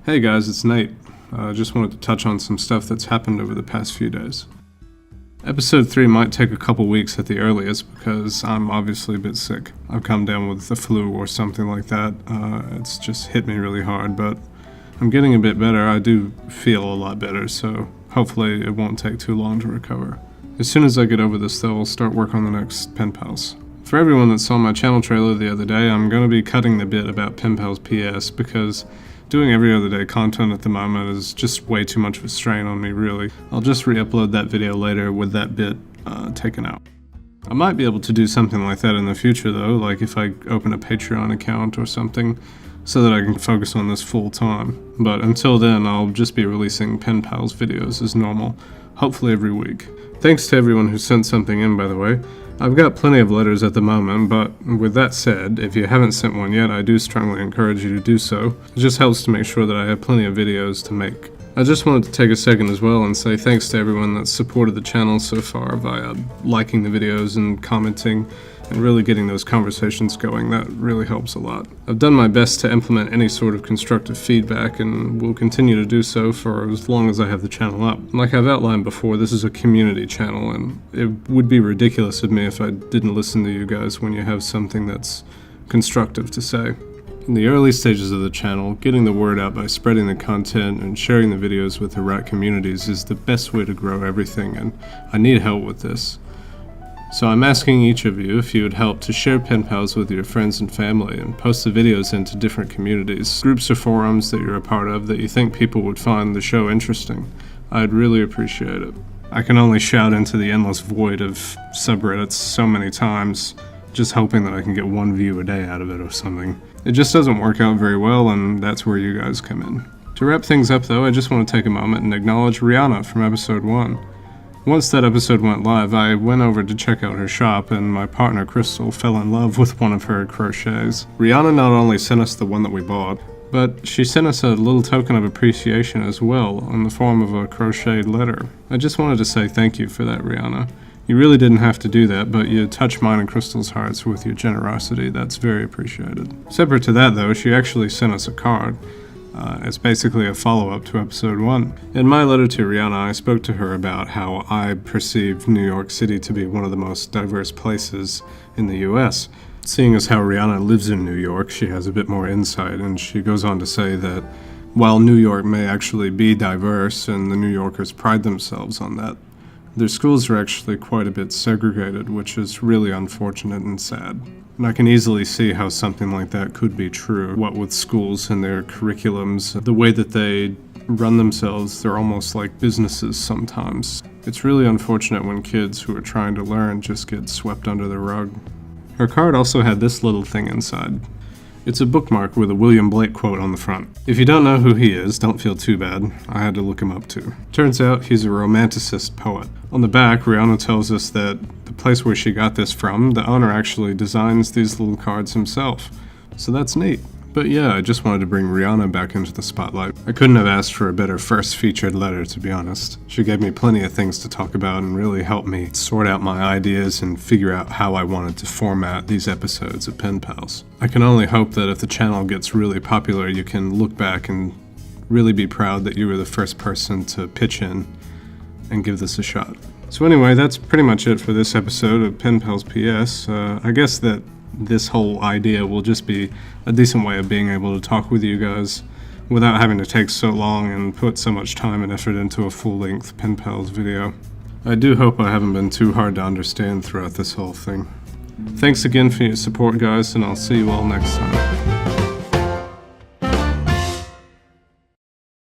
Hey guys, it's Nate. I just wanted to touch on some stuff that's happened over the past few days. Episode 3 might take a couple weeks at the earliest because I'm obviously a bit sick. I've come down with the flu or something like that. It's just hit me really hard, but I'm getting a bit better. I do feel a lot better, so hopefully it won't take too long to recover. As soon as I get over this though, I'll start work on the next Penpals. For everyone that saw my channel trailer the other day, I'm going to be cutting the bit about Penpals P.S. because doing every other day content at the moment is just way too much of a strain on me, really. I'll just re-upload that video later with that bit taken out. I might be able to do something like that in the future though, like if I open a Patreon account or something, so that I can focus on this full time. But until then, I'll just be releasing Penpals videos as normal, hopefully every week. Thanks to everyone who sent something in, by the way. I've got plenty of letters at the moment, but with that said, if you haven't sent one yet, I do strongly encourage you to do so. It just helps to make sure that I have plenty of videos to make. I just wanted to take a second as well and say thanks to everyone that's supported the channel so far via liking the videos and commenting and really getting those conversations going. That really helps a lot. I've done my best to implement any sort of constructive feedback and will continue to do so for as long as I have the channel up. Like I've outlined before, this is a community channel and it would be ridiculous of me if I didn't listen to you guys when you have something that's constructive to say. In the early stages of the channel, getting the word out by spreading the content and sharing the videos with the right communities is the best way to grow everything, and I need help with this. So I'm asking each of you if you would help to share Penpals with your friends and family and post the videos into different communities, groups or forums that you're a part of that you think people would find the show interesting. I'd really appreciate it. I can only shout into the endless void of subreddits so many times, just hoping that I can get one view a day out of it or something. It just doesn't work out very well, and that's where you guys come in. To wrap things up though, I just want to take a moment and acknowledge Riana from episode 1. Once that episode went live, I went over to check out her shop, and my partner Crystal fell in love with one of her crochets. Riana not only sent us the one that we bought, but she sent us a little token of appreciation as well, in the form of a crocheted letter. I just wanted to say thank you for that, Riana. You really didn't have to do that, but you touched mine and Crystal's hearts with your generosity. That's very appreciated. Separate to that though, she actually sent us a card. It's basically a follow-up to episode 1. In my letter to Riana, I spoke to her about how I perceive New York City to be one of the most diverse places in the US. Seeing as how Riana lives in New York, she has a bit more insight, and she goes on to say that while New York may actually be diverse, and the New Yorkers pride themselves on that, their schools are actually quite a bit segregated, which is really unfortunate and sad. And I can easily see how something like that could be true. What with schools and their curriculums, the way that they run themselves, they're almost like businesses sometimes. It's really unfortunate when kids who are trying to learn just get swept under the rug. Her card also had this little thing inside. It's a bookmark with a William Blake quote on the front. If you don't know who he is, don't feel too bad. I had to look him up too. Turns out he's a romanticist poet. On the back, Riana tells us that the place where she got this from, the owner actually designs these little cards himself. So that's neat. But yeah, I just wanted to bring Riana back into the spotlight. I couldn't have asked for a better first featured letter, to be honest. She gave me plenty of things to talk about and really helped me sort out my ideas and figure out how I wanted to format these episodes of Penpals. I can only hope that if the channel gets really popular, you can look back and really be proud that you were the first person to pitch in and give this a shot. So anyway, that's pretty much it for this episode of Penpals P.S. I guess that this whole idea will just be a decent way of being able to talk with you guys without having to take so long and put so much time and effort into a full-length Penpals video. I do hope I haven't been too hard to understand throughout this whole thing. Thanks again for your support, guys, and I'll see you all next time.